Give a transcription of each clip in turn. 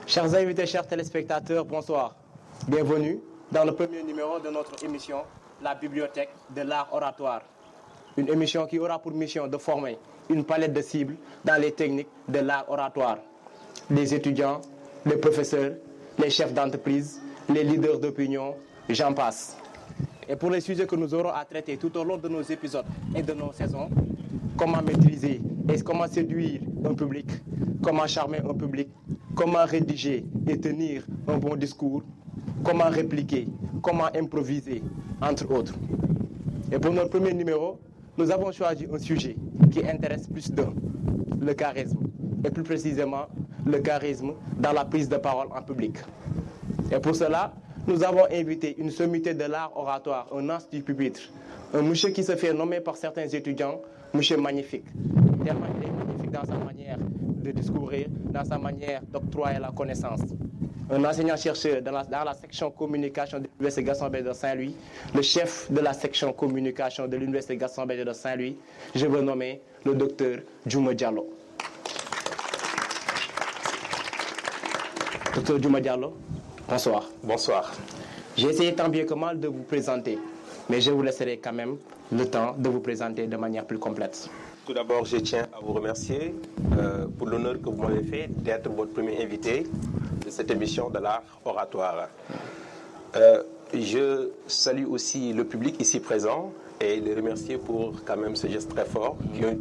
Chers invités, chers téléspectateurs, bonsoir. Bienvenue dans le premier numéro de notre émission, La Bibliothèque de l'Art Oratoire. Une émission qui aura pour mission de former une palette de cibles dans les techniques de l'art oratoire. Les étudiants, les professeurs, les chefs d'entreprise, les leaders d'opinion, j'en passe. Et pour les sujets que nous aurons à traiter tout au long de nos épisodes et de nos saisons, comment maîtriser et comment séduire un public, comment charmer un public, comment rédiger et tenir un bon discours, comment répliquer, comment improviser, entre autres. Et pour notre premier numéro, nous avons choisi un sujet qui intéresse plus d'un, le charisme, et plus précisément le charisme dans la prise de parole en public. Et pour cela, nous avons invité une sommité de l'art oratoire, un as du pupitre, un monsieur qui se fait nommer par certains étudiants monsieur magnifique. Tellement il est magnifique dans sa manière de discourir, dans sa manière d'octroyer la connaissance. Un enseignant-chercheur dans la section communication de l'Université Gaston Berger de Saint-Louis, le chef de la section communication de l'Université Gaston Berger de Saint-Louis, je veux nommer le docteur Djouma Diallo. Docteur Djouma Diallo, bonsoir. Bonsoir. J'ai essayé tant bien que mal de vous présenter, mais je vous laisserai quand même le temps de vous présenter de manière plus complète. Tout d'abord, je tiens à vous remercier pour l'honneur que vous m'avez fait d'être votre premier invité de cette émission de l'art oratoire. Je salue aussi le public ici présent et les remercier pour quand même ce geste très fort.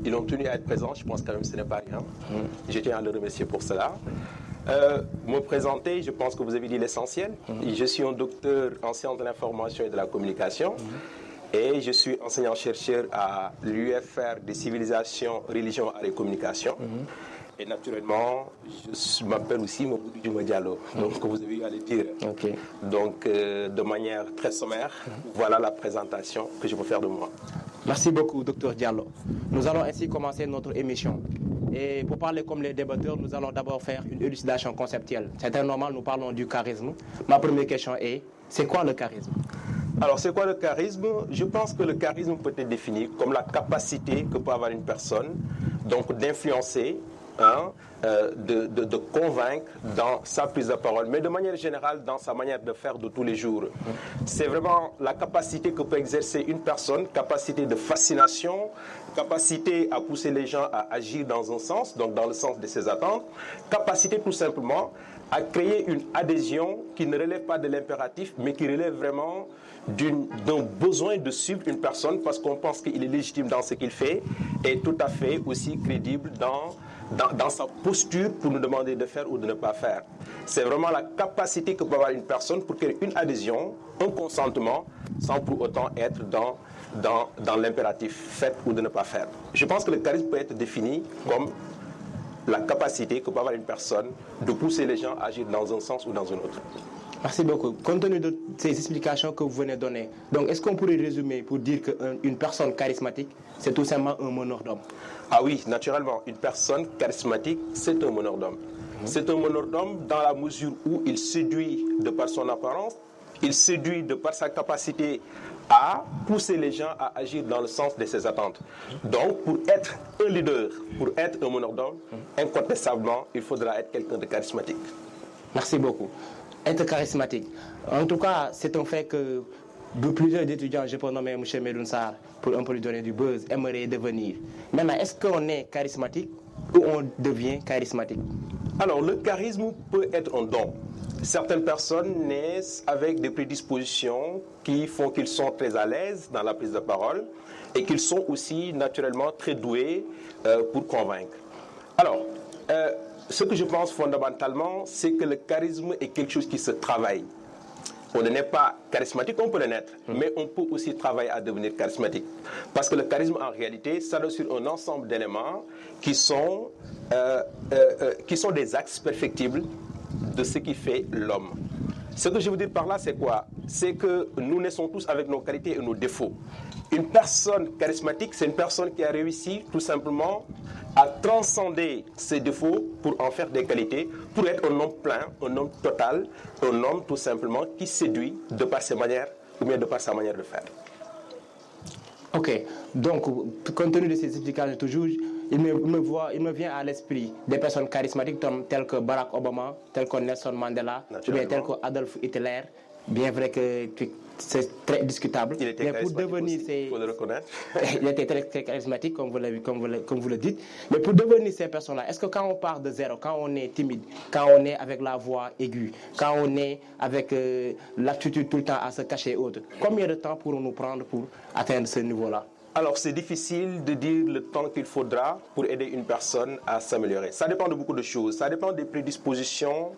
Ils ont tenu à être présents, je pense quand même que ce n'est pas rien. Je tiens à les remercier pour cela. Me présenter, je pense que vous avez dit l'essentiel. Je suis un docteur en sciences de l'information et de la communication. Et je suis enseignant-chercheur à l'UFR des civilisations, religions, arts et communications. Et naturellement, je m'appelle aussi Mamadou Djouma Diallo, donc vous avez eu à le dire. Donc, de manière très sommaire, voilà la présentation que je peux faire de moi. Merci beaucoup, docteur Diallo. Nous allons ainsi commencer notre émission. Et pour parler comme les débatteurs, nous allons d'abord faire une élucidation conceptuelle. C'est normal, nous parlons du charisme. Ma première question est, c'est quoi le charisme? Alors, c'est quoi le charisme? Je pense que le charisme peut être défini comme la capacité que peut avoir une personne donc d'influencer, de convaincre dans sa prise de parole, mais de manière générale dans sa manière de faire de tous les jours. C'est vraiment la capacité que peut exercer une personne, capacité de fascination, capacité à pousser les gens à agir dans un sens, donc dans le sens de ses attentes, capacité tout simplement à créer une adhésion qui ne relève pas de l'impératif, mais qui relève vraiment d'un besoin de suivre une personne parce qu'on pense qu'il est légitime dans ce qu'il fait et tout à fait aussi crédible dans sa posture pour nous demander de faire ou de ne pas faire. C'est vraiment la capacité que peut avoir une personne pour créer une adhésion, un consentement, sans pour autant être dans l'impératif, faire ou de ne pas faire. Je pense que le charisme peut être défini comme la capacité que peut avoir une personne de pousser les gens à agir dans un sens ou dans un autre. Merci beaucoup. Compte tenu de ces explications que vous venez de donner, donc est-ce qu'on pourrait résumer pour dire qu'une personne charismatique, c'est tout simplement un meneur d'homme? Ah oui, naturellement, une personne charismatique, c'est un meneur d'homme. C'est un meneur d'homme dans la mesure où il séduit de par son apparence, il séduit de par sa capacité à pousser les gens à agir dans le sens de ses attentes. Donc, pour être un leader, pour être un meneur d'homme, incontestablement, il faudra être quelqu'un de charismatique. Merci beaucoup. Être charismatique. En tout cas, c'est un fait que plusieurs étudiants, je peux nommer M. Medoun Sarr, pour un peu lui donner du buzz, aimeraient devenir. Maintenant, est-ce qu'on est charismatique ou on devient charismatique? Alors, le charisme peut être un don. Certaines personnes naissent avec des prédispositions qui font qu'ils sont très à l'aise dans la prise de parole et qu'ils sont aussi naturellement très doués pour convaincre. Alors, ce que je pense fondamentalement, c'est que le charisme est quelque chose qui se travaille. On n'est pas charismatique, on peut le naître, mais on peut aussi travailler à devenir charismatique. Parce que le charisme, en réalité, s'adresse sur un ensemble d'éléments qui sont des axes perfectibles de ce qui fait l'homme. Ce que je veux dire par là, c'est quoi? C'est que nous naissons tous avec nos qualités et nos défauts. Une personne charismatique, c'est une personne qui a réussi tout simplement à transcender ses défauts pour en faire des qualités, pour être un homme plein, un homme total, un homme tout simplement qui séduit de par ses manières ou bien de par sa manière de faire. Ok, donc compte tenu de ces explications toujours, il me vient à l'esprit des personnes charismatiques telles que Barack Obama, telles que Nelson Mandela, ou bien telles que Adolf Hitler. Bien vrai que c'est très discutable. Il était charismatique aussi, faut le reconnaître. Il était très charismatique, comme vous le dites. Mais pour devenir ces personnes-là, est-ce que quand on part de zéro, quand on est timide, quand on est avec la voix aiguë, quand on est avec l'attitude tout le temps à se cacher et autres, combien de temps pourrons-nous prendre pour atteindre ce niveau-là? Alors, c'est difficile de dire le temps qu'il faudra pour aider une personne à s'améliorer. Ça dépend de beaucoup de choses. Ça dépend des prédispositions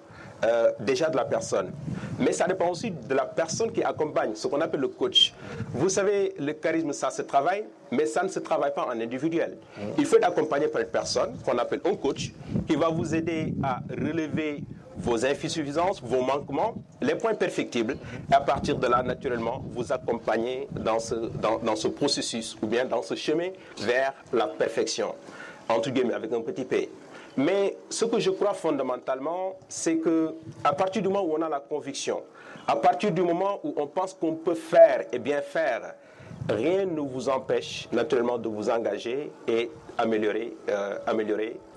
déjà de la personne. Mais ça dépend aussi de la personne qui accompagne, ce qu'on appelle le coach. Vous savez, le charisme, ça se travaille, mais ça ne se travaille pas en individuel. Il faut être accompagné par une personne qu'on appelle un coach qui va vous aider à relever vos insuffisances, vos manquements, les points perfectibles, et à partir de là, naturellement, vous accompagner dans ce processus ou bien dans ce chemin vers la perfection, entre guillemets, avec un petit P. Mais ce que je crois fondamentalement, c'est qu'à partir du moment où on a la conviction, à partir du moment où on pense qu'on peut faire et bien faire, rien ne vous empêche naturellement de vous engager et améliorer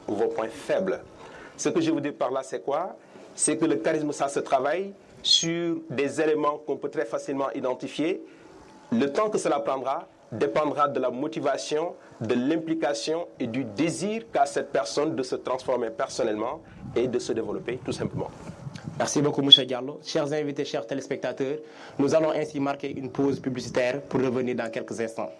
vos points faibles. Ce que je vous dis par là, c'est quoi? C'est que le charisme, ça se travaille sur des éléments qu'on peut très facilement identifier. Le temps que cela prendra dépendra de la motivation, de l'implication et du désir qu'a cette personne de se transformer personnellement et de se développer tout simplement. Merci beaucoup, M. Diallo. Chers invités, chers téléspectateurs, nous allons ainsi marquer une pause publicitaire pour revenir dans quelques instants.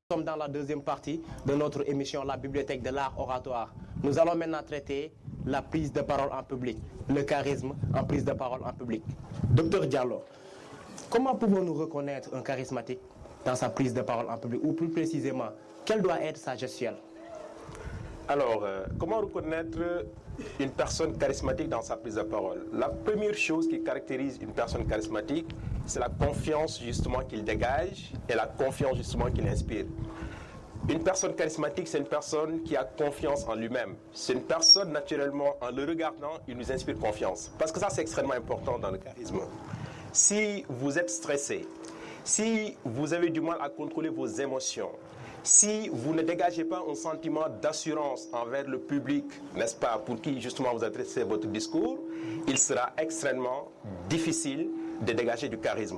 Nous sommes dans la deuxième partie de notre émission La Bibliothèque de l'Art Oratoire. Nous allons maintenant traiter la prise de parole en public, le charisme en prise de parole en public. Docteur Diallo, comment pouvons-nous reconnaître un charismatique dans sa prise de parole en public, ou plus précisément, quelle doit être sa gestuelle? Alors, comment reconnaître une personne charismatique dans sa prise de parole? La première chose qui caractérise une personne charismatique, c'est la confiance justement qu'il dégage et la confiance justement qu'il inspire. Une personne charismatique, c'est une personne qui a confiance en lui-même. C'est une personne, naturellement, en le regardant, il nous inspire confiance. Parce que ça, c'est extrêmement important dans le charisme. Si vous êtes stressé, si vous avez du mal à contrôler vos émotions, si vous ne dégagez pas un sentiment d'assurance envers le public, n'est-ce pas, pour qui justement vous adressez votre discours, il sera extrêmement difficile de dégager du charisme.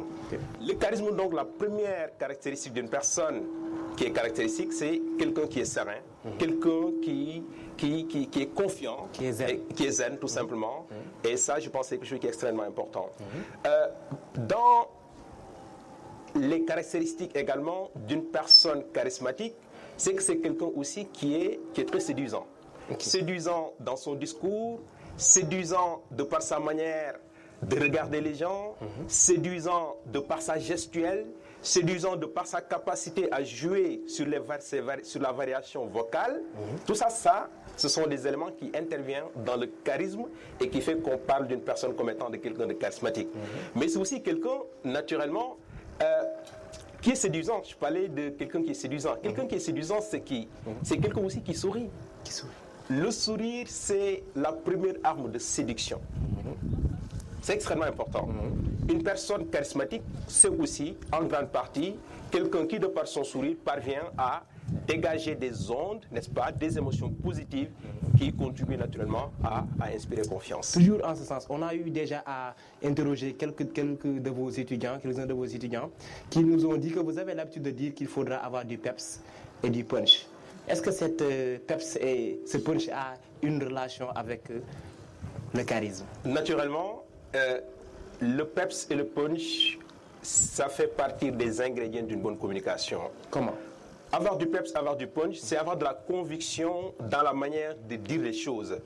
Le charisme, donc, la première caractéristique d'une personne qui est caractéristique, c'est quelqu'un qui est serein, quelqu'un qui est confiant, qui est zen tout simplement. Et ça, je pense, c'est quelque chose qui est extrêmement important. Dans les caractéristiques également d'une personne charismatique, c'est que c'est quelqu'un aussi qui est très séduisant. Séduisant dans son discours, séduisant de par sa manière de regarder les gens, séduisant de par sa gestuelle, séduisant de par sa capacité à jouer sur la variation vocale. Tout ça, ce sont des éléments qui interviennent dans le charisme et qui fait qu'on parle d'une personne comme étant de quelqu'un de charismatique. Mais c'est aussi quelqu'un, naturellement, qui est séduisant. Je parlais de quelqu'un qui est séduisant. Quelqu'un qui est séduisant, c'est qui? C'est quelqu'un aussi qui sourit. Le sourire, c'est la première arme de séduction. C'est extrêmement important. Une personne charismatique, c'est aussi, en grande partie, quelqu'un qui, de par son sourire, parvient à dégager des ondes, n'est-ce pas, des émotions positives qui contribuent naturellement à inspirer confiance. Toujours en ce sens, on a eu déjà à interroger quelques-uns de vos étudiants qui nous ont dit que vous avez l'habitude de dire qu'il faudra avoir du peps et du punch. Est-ce que cette peps et ce punch a une relation avec le charisme? Naturellement, le peps et le punch, ça fait partie des ingrédients d'une bonne communication. Comment? Avoir du peps, avoir du punch, c'est avoir de la conviction dans la manière de dire les choses.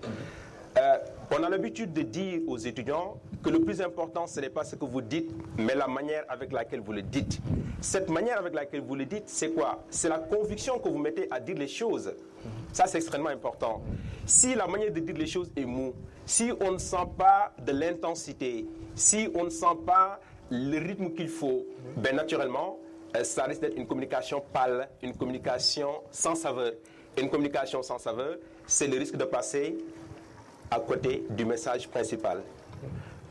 On a l'habitude de dire aux étudiants que le plus important, ce n'est pas ce que vous dites, mais la manière avec laquelle vous le dites. Cette manière avec laquelle vous le dites, c'est quoi? C'est la conviction que vous mettez à dire les choses. Ça, c'est extrêmement important. Si la manière de dire les choses est mou, si on ne sent pas de l'intensité, si on ne sent pas le rythme qu'il faut, ben naturellement, ça risque d'être une communication pâle, une communication sans saveur. Et une communication sans saveur, c'est le risque de passer à côté du message principal.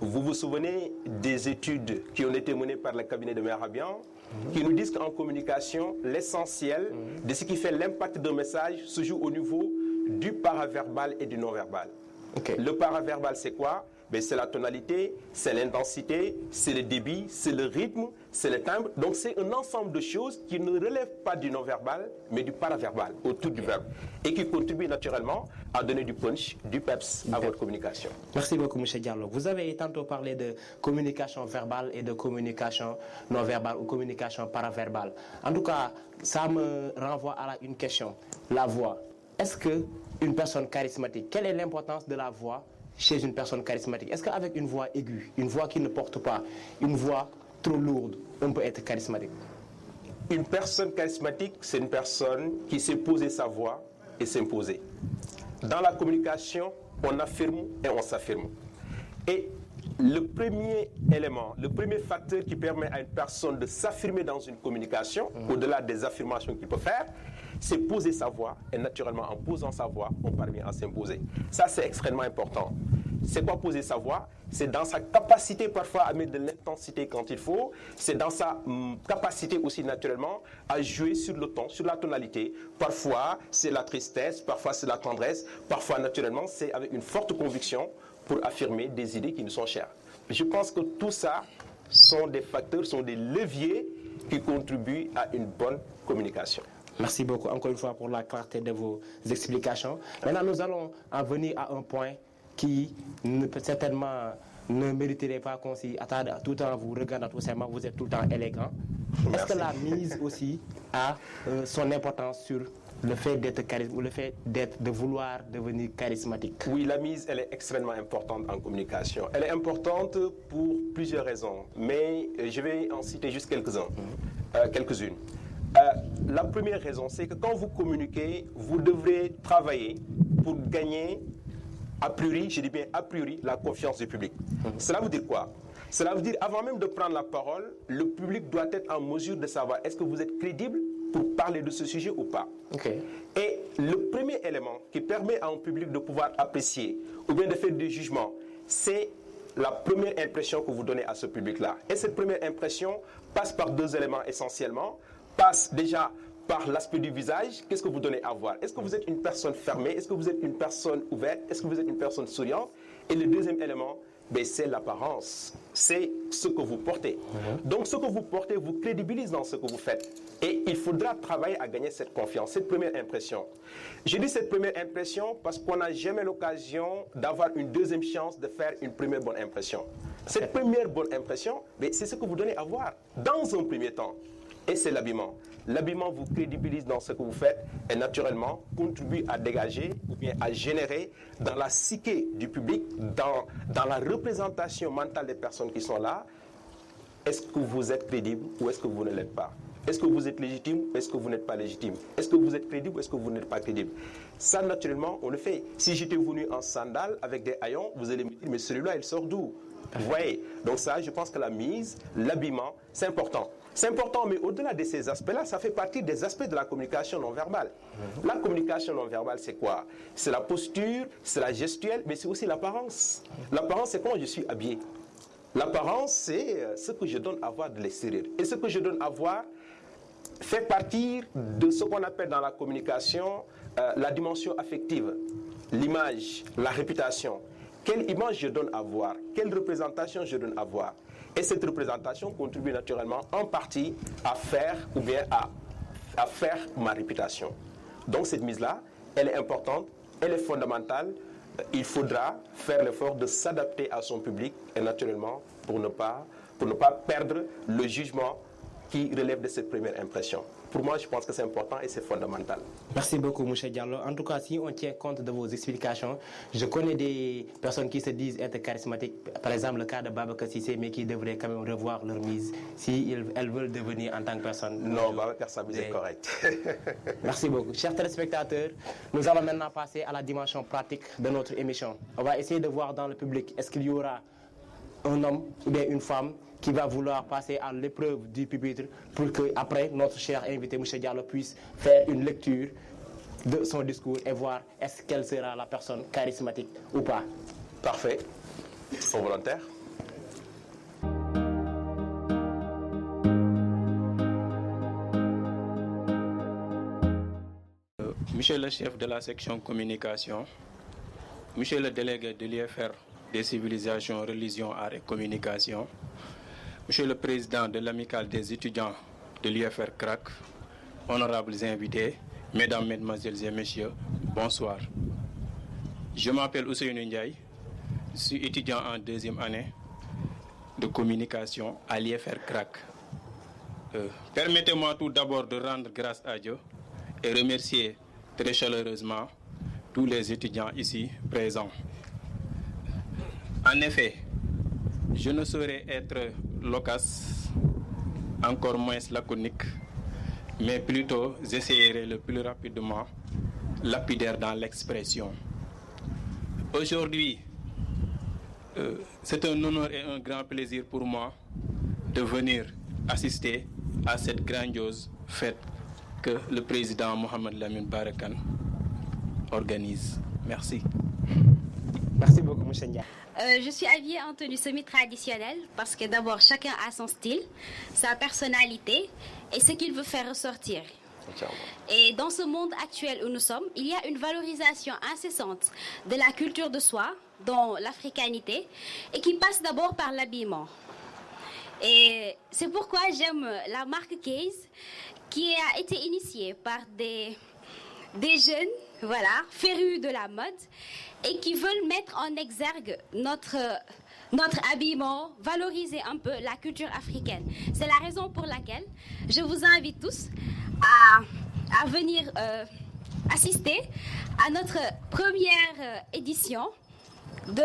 Vous vous souvenez des études qui ont été menées par le cabinet de Merabian, qui nous disent qu'en communication, l'essentiel de ce qui fait l'impact d'un message se joue au niveau du paraverbal et du non-verbal. Okay. Le paraverbal, c'est quoi? Ben, c'est la tonalité, c'est l'intensité, c'est le débit, c'est le rythme, c'est le timbre. Donc c'est un ensemble de choses qui ne relèvent pas du non-verbal, mais du paraverbal, autour du verbe. Et qui contribuent naturellement à donner du punch, du peps à votre communication. Merci beaucoup, M. Diallo. Vous avez tantôt parlé de communication verbale et de communication non-verbale ou communication paraverbale. En tout cas, ça me renvoie à une question. La voix. Est-ce qu'une personne charismatique, quelle est l'importance de la voix chez une personne charismatique? Est-ce qu'avec une voix aiguë, une voix qui ne porte pas, une voix trop lourde, on peut être charismatique? Une personne charismatique, c'est une personne qui sait poser sa voix et s'imposer. Dans la communication, on affirme et on s'affirme. Et le premier élément, le premier facteur qui permet à une personne de s'affirmer dans une communication, au-delà des affirmations qu'il peut faire, c'est poser sa voix. Et naturellement, en posant sa voix, on parvient à s'imposer. Ça, c'est extrêmement important. C'est quoi poser sa voix? C'est dans sa capacité parfois à mettre de l'intensité quand il faut. C'est dans sa capacité aussi naturellement à jouer sur le ton, sur la tonalité. Parfois, c'est la tristesse, parfois c'est la tendresse, parfois naturellement, c'est avec une forte conviction pour affirmer des idées qui nous sont chères. Je pense que tout ça sont des facteurs, sont des leviers qui contribuent à une bonne communication. Merci beaucoup encore une fois pour la clarté de vos explications. Maintenant, nous allons en venir à un point qui certainement ne mériterait pas qu'on s'y attarde tout le temps. Vous regardez tout simplement, vous êtes tout le temps élégant. Est-ce que la mise aussi a son importance sur le fait d'être charismatique ou le fait de vouloir devenir charismatique? Oui, la mise, elle est extrêmement importante en communication. Elle est importante pour plusieurs raisons, mais je vais en citer juste quelques-unes. La première raison, c'est que quand vous communiquez, vous devrez travailler pour gagner a priori, je dis bien a priori, la confiance du public. Cela veut dire quoi? Cela veut dire, avant même de prendre la parole, le public doit être en mesure de savoir est-ce que vous êtes crédible pour parler de ce sujet ou pas. Okay. Et le premier élément qui permet à un public de pouvoir apprécier ou bien de faire des jugements, c'est la première impression que vous donnez à ce public-là. Et cette première impression passe par deux éléments essentiellement. Passe déjà par l'aspect du visage, qu'est-ce que vous donnez à voir? Est-ce que vous êtes une personne fermée? Est-ce que vous êtes une personne ouverte? Est-ce que vous êtes une personne souriante? Et le deuxième élément, ben, c'est l'apparence. C'est ce que vous portez. Donc ce que vous portez vous crédibilise dans ce que vous faites. Et il faudra travailler à gagner cette confiance, cette première impression. Je dis cette première impression parce qu'on n'a jamais l'occasion d'avoir une deuxième chance de faire une première bonne impression. Cette première bonne impression, ben, c'est ce que vous donnez à voir dans un premier temps. Et c'est l'habillement. L'habillement vous crédibilise dans ce que vous faites et naturellement contribue à dégager ou bien à générer dans la psyché du public, dans la représentation mentale des personnes qui sont là, est-ce que vous êtes crédible ou est-ce que vous ne l'êtes pas? Est-ce que vous êtes légitime ou est-ce que vous n'êtes pas légitime? Est-ce que vous êtes crédible ou est-ce que vous n'êtes pas crédible? Ça, naturellement, on le fait. Si j'étais venu en sandales avec des haillons, vous allez me dire, mais celui-là, il sort d'où? Vous voyez? Donc ça, je pense que la mise, l'habillement, c'est important. C'est important, mais au-delà de ces aspects-là, ça fait partie des aspects de la communication non verbale. La communication non verbale, c'est quoi? C'est la posture, c'est la gestuelle, mais c'est aussi l'apparence. L'apparence, c'est comment je suis habillé. L'apparence, c'est ce que je donne à voir de l'extérieur. Et ce que je donne à voir fait partie de ce qu'on appelle dans la communication la dimension affective, l'image, la réputation. Quelle image je donne à voir? Quelle représentation je donne à voir? Et cette représentation contribue naturellement en partie à faire ou bien à faire ma réputation. Donc cette mise-là, elle est importante, elle est fondamentale. Il faudra faire l'effort de s'adapter à son public et naturellement pour ne pas perdre le jugement qui relève de cette première impression. pour moi, je pense que c'est important et c'est fondamental. Merci beaucoup, M. Diallo. En tout cas, si on tient compte de vos explications, je connais des personnes qui se disent être charismatiques. Par exemple, le cas de Babacar Cissé, mais qui devraient quand même revoir leur mise si elles veulent devenir en tant que personne. Non, Babacar Sabou, c'est correct. Merci beaucoup. Chers téléspectateurs, nous allons maintenant passer à la dimension pratique de notre émission. On va essayer de voir dans le public, est-ce qu'il y aura un homme ou bien une femme qui va vouloir passer à l'épreuve du pupitre pour que après notre cher invité M. Diallo puisse faire une lecture de son discours et voir est-ce qu'elle sera la personne charismatique ou pas. Parfait. Sont volontaires? Monsieur le chef de la section communication, monsieur le délégué de l'IFR des civilisations, religions, arts et communication, monsieur le président de l'amicale des étudiants de l'IFR CRAC, honorables invités, mesdames, mesdemoiselles et messieurs, bonsoir. Je m'appelle Ousseynou Ndiaye, je suis étudiant en deuxième année de communication à l'IFR CRAC. Permettez-moi tout d'abord de rendre grâce à Dieu et remercier très chaleureusement tous les étudiants ici présents. En effet, je ne saurais être loquace, encore moins laconique, mais plutôt j'essaierai le plus rapidement, lapidaire dans l'expression. Aujourd'hui, c'est un honneur et un grand plaisir pour moi de venir assister à cette grandiose fête que le président Mohamed Lamine Bara Kane organise. Merci. Merci beaucoup, M. Ndiaye. Je suis habillée en tenue semi-traditionnelle parce que d'abord, chacun a son style, sa personnalité et ce qu'il veut faire ressortir. Et dans ce monde actuel où nous sommes, il y a une valorisation incessante de la culture de soi, dont l'africanité, et qui passe d'abord par l'habillement. Et c'est pourquoi j'aime la marque Case, qui a été initiée par des jeunes, voilà, férus de la mode, et qui veulent mettre en exergue notre habillement, valoriser un peu la culture africaine. C'est la raison pour laquelle je vous invite tous à venir assister à notre première édition de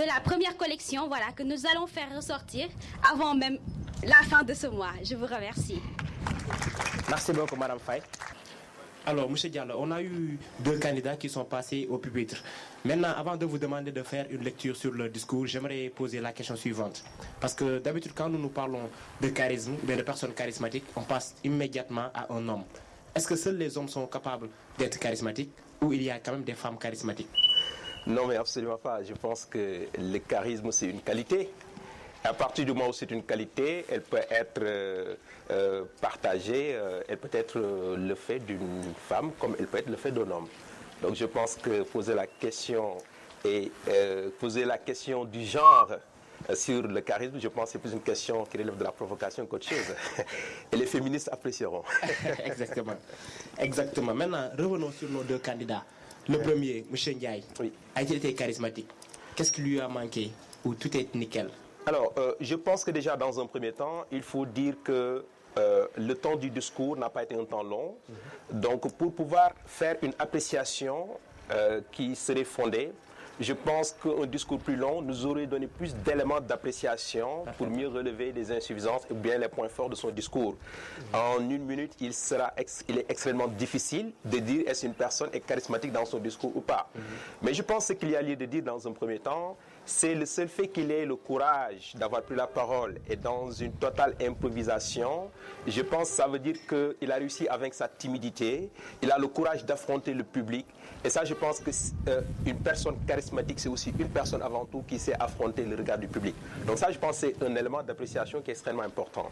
la première collection, voilà, que nous allons faire ressortir avant même la fin de ce mois. Je vous remercie. Merci beaucoup, Madame Faye. Alors, M. Diallo, on a eu deux candidats qui sont passés au pupitre. Maintenant, avant de vous demander de faire une lecture sur leur discours, j'aimerais poser la question suivante. Parce que d'habitude, quand nous parlons de charisme, de personnes charismatiques, on passe immédiatement à un homme. Est-ce que seuls les hommes sont capables d'être charismatiques ou il y a quand même des femmes charismatiques? Non, mais absolument pas. Je pense que le charisme, c'est une qualité. À partir du moment où c'est une qualité, elle peut être partagée, elle peut être le fait d'une femme comme elle peut être le fait d'un homme. Donc je pense que poser la question du genre sur le charisme, je pense que c'est plus une question qui relève de la provocation qu'autre chose. Et les féministes apprécieront. Exactement. Exactement. Maintenant, revenons sur nos deux candidats. Le premier, M. Ndiaye, oui, a-t-il été charismatique? Qu'est-ce qui lui a manqué? Ou tout est nickel? Alors, je pense que déjà, dans un premier temps, il faut dire que le temps du discours n'a pas été un temps long. Donc, pour pouvoir faire une appréciation qui serait fondée, je pense qu'un discours plus long nous aurait donné plus d'éléments d'appréciation pour mieux relever les insuffisances ou bien les points forts de son discours. En une minute, il est extrêmement difficile de dire est-ce une personne est charismatique dans son discours ou pas. Mais je pense qu'il y a lieu de dire dans un premier temps, c'est le seul fait qu'il ait le courage d'avoir pris la parole et dans une totale improvisation, je pense que ça veut dire qu'il a réussi avec sa timidité, il a le courage d'affronter le public. Et ça, je pense qu'une personne charismatique, c'est aussi une personne avant tout qui sait affronter le regard du public. Donc ça, je pense que c'est un élément d'appréciation qui est extrêmement important.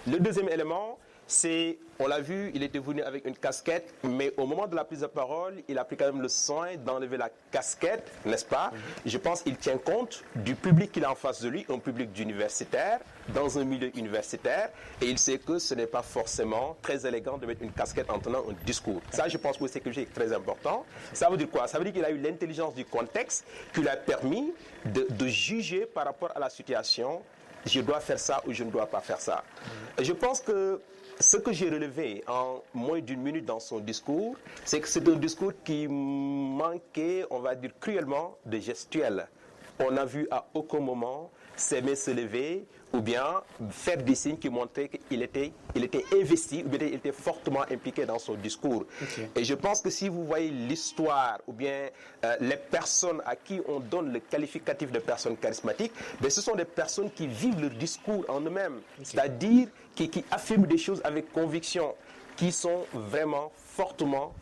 Le deuxième élément, c'est, on l'a vu, il était venu avec une casquette, mais au moment de la prise de parole, il a pris quand même le soin d'enlever la casquette, n'est-ce pas? Je pense qu'il tient compte du public qu'il a en face de lui, un public d'universitaires, dans un milieu universitaire, et il sait que ce n'est pas forcément très élégant de mettre une casquette en tenant un discours. Ça, je pense que c'est quelque chose qui est très important. Ça veut dire quoi? Ça veut dire qu'il a eu l'intelligence du contexte qui lui a permis de juger par rapport à la situation je dois faire ça ou je ne dois pas faire ça. Et je pense que ce que j'ai relevé en moins d'une minute dans son discours, c'est que c'est un discours qui manquait, on va dire cruellement, de gestuelle. On a vu à aucun moment ses mains se lever ou bien faire des signes qui montraient qu'il était investi ou bien il était fortement impliqué dans son discours. Okay. Et je pense que si vous voyez l'histoire ou bien les personnes à qui on donne le qualificatif de personnes charismatiques, ben ce sont des personnes qui vivent leur discours en eux-mêmes, c'est-à-dire qui affirment des choses avec conviction, qui sont vraiment fortement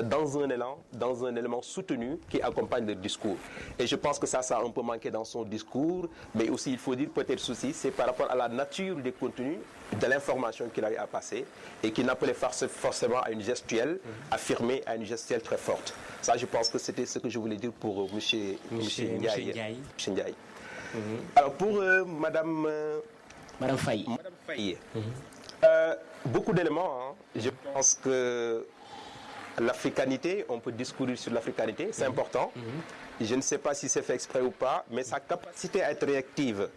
dans un élément soutenu qui accompagne le discours. Et je pense que ça a un peu manqué dans son discours, mais aussi il faut dire peut-être ceci, c'est par rapport à la nature des contenus, de l'information qu'il a eu à passer et qui n'appelait forcément à une gestuelle affirmée, à une gestuelle très forte. Ça, je pense que c'était ce que je voulais dire pour M. Ndiaye. Alors pour Madame Faye. Beaucoup d'éléments. Je pense que l'africanité, on peut discourir sur l'africanité, c'est important. Je ne sais pas si c'est fait exprès ou pas, mais sa capacité à être réactive,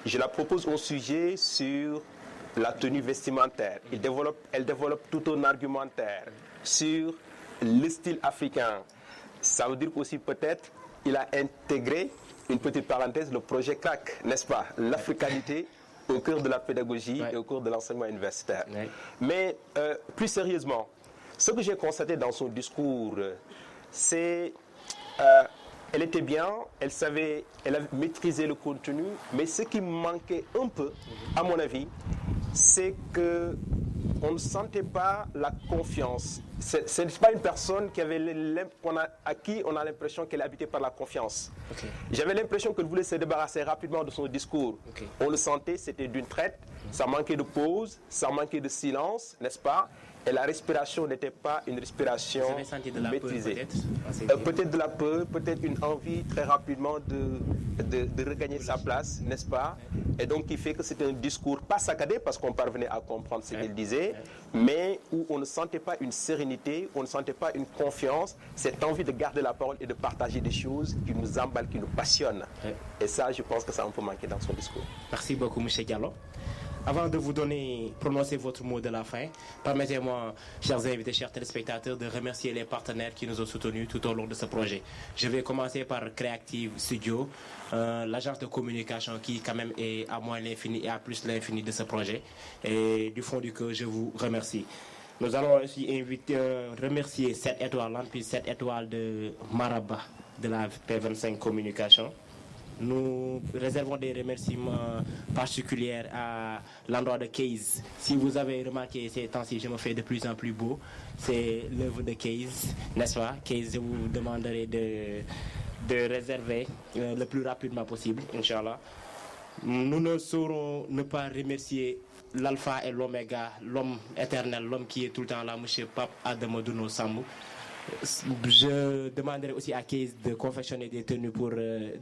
je la propose au sujet sur la tenue vestimentaire. Elle développe tout un argumentaire sur le style africain. Ça veut dire qu'aussi peut-être il a intégré, une petite parenthèse, le projet CRAC, n'est-ce pas? L'africanité au cœur de la pédagogie et au cœur de l'enseignement universitaire. Mais plus sérieusement, ce que j'ai constaté dans son discours, c'est elle était bien, elle a maîtrisé le contenu, mais ce qui manquait un peu, à mon avis, c'est que on ne sentait pas la confiance. Ce n'est pas une personne à qui on a l'impression qu'elle est habitée par la confiance. J'avais l'impression qu'elle voulait se débarrasser rapidement de son discours. On le sentait, c'était d'une traite, ça manquait de pause, ça manquait de silence, n'est-ce pas? Et la respiration n'était pas une respiration maîtrisée. Peut-être de la peur, peut-être une envie très rapidement de regagner sa place, n'est-ce pas? Et donc qui fait que c'était un discours pas saccadé parce qu'on parvenait à comprendre ce qu'il disait, mais où on ne sentait pas une sérénité, on ne sentait pas une confiance, cette envie de garder la parole et de partager des choses qui nous emballent, qui nous passionnent. Et ça, je pense que ça a un peu manqué dans son discours. Merci beaucoup, M. Diallo. Avant de vous prononcer votre mot de la fin, permettez-moi, chers invités, chers téléspectateurs, de remercier les partenaires qui nous ont soutenus tout au long de ce projet. Je vais commencer par Creative Studio, l'agence de communication qui quand même est à moins l'infini et à plus l'infini de ce projet. Et du fond du cœur, je vous remercie. Nous allons aussi remercier 7 étoiles, l'empire 7 étoiles de Maraba de la P25 Communication. Nous réservons des remerciements particuliers à l'endroit de Case. Si vous avez remarqué ces temps-ci, je me fais de plus en plus beau. C'est l'œuvre de Case, n'est-ce pas? Case, je vous demanderai de réserver le plus rapidement possible, Inch'Allah. Nous ne saurons ne pas remercier l'alpha et l'oméga, l'homme éternel, l'homme qui est tout le temps là, M. Pape Adama Duno Sambou. Je demanderai aussi à Case de confectionner des tenues pour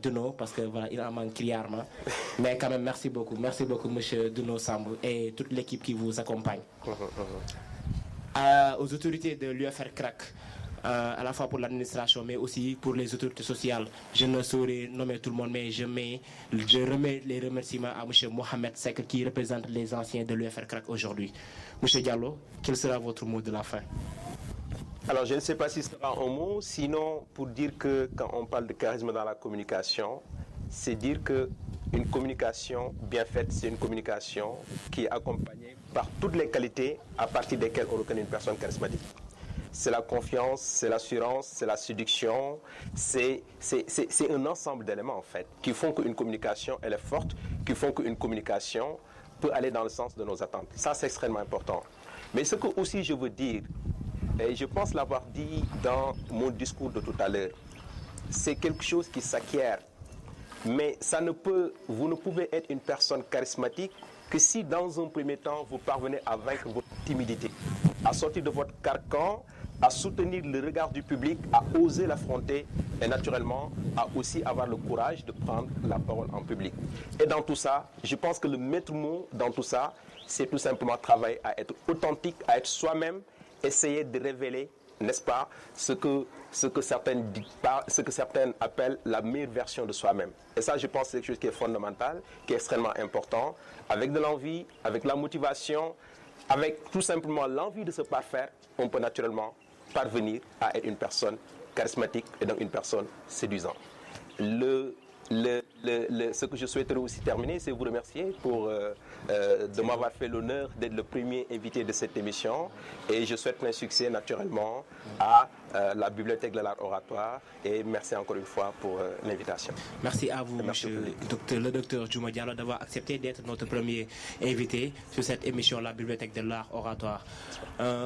Duno parce que voilà, il en manque criarement. Mais quand même, merci beaucoup, M. Duno Sambou et toute l'équipe qui vous accompagne. Aux autorités de l'UFR CRAC, à la fois pour l'administration, mais aussi pour les autorités sociales, je ne saurais nommer tout le monde, mais je remets les remerciements à M. Mohamed Sek qui représente les anciens de l'UFR CRAC aujourd'hui. M. Diallo, quel sera votre mot de la fin? Alors, je ne sais pas si ce sera un mot, sinon pour dire que quand on parle de charisme dans la communication, c'est dire qu'une communication bien faite, c'est une communication qui est accompagnée par toutes les qualités à partir desquelles on reconnaît une personne charismatique. C'est la confiance, c'est l'assurance, c'est la séduction, c'est un ensemble d'éléments en fait qui font qu'une communication elle est forte, qui font qu'une communication peut aller dans le sens de nos attentes. Ça, c'est extrêmement important. Mais ce que aussi je veux dire, et je pense l'avoir dit dans mon discours de tout à l'heure, c'est quelque chose qui s'acquiert. Mais vous ne pouvez être une personne charismatique que si dans un premier temps, vous parvenez à vaincre votre timidité, à sortir de votre carcan, à soutenir le regard du public, à oser l'affronter et naturellement à aussi avoir le courage de prendre la parole en public. Et dans tout ça, je pense que le maître mot dans tout ça, c'est tout simplement travailler à être authentique, à être soi-même, essayer de révéler n'est-ce pas, ce que certains appellent la meilleure version de soi-même. Et ça, je pense que c'est quelque chose qui est fondamental, qui est extrêmement important, avec de l'envie, avec la motivation, avec tout simplement l'envie de se parfaire, on peut naturellement parvenir à être une personne charismatique et donc une personne séduisante. Ce que je souhaiterais aussi terminer, c'est vous remercier de m'avoir fait l'honneur d'être le premier invité de cette émission. Et je souhaite plein succès naturellement à la Bibliothèque de l'Art Oratoire. Et merci encore une fois pour l'invitation. Merci à vous, le docteur Djouma Diallo, d'avoir accepté d'être notre premier invité sur cette émission, la Bibliothèque de l'Art Oratoire.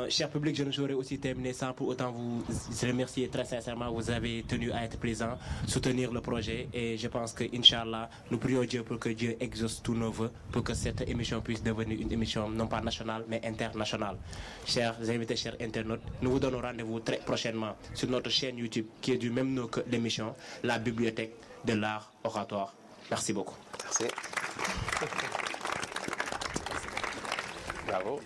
Cher public, je ne saurais aussi terminer sans pour autant vous remercier très sincèrement. Vous avez tenu à être présent, soutenir le projet. Et je pense que, Inch'Allah, nous prions Dieu pour que Dieu exauce tous nos vœux, pour que cette émission puisse devenir une émission non pas nationale, mais internationale. Chers invités, chers internautes, nous vous donnons rendez-vous très prochainement sur notre chaîne YouTube qui est du même nom que l'émission, la Bibliothèque de l'Art Oratoire. Merci beaucoup. Merci. Bravo.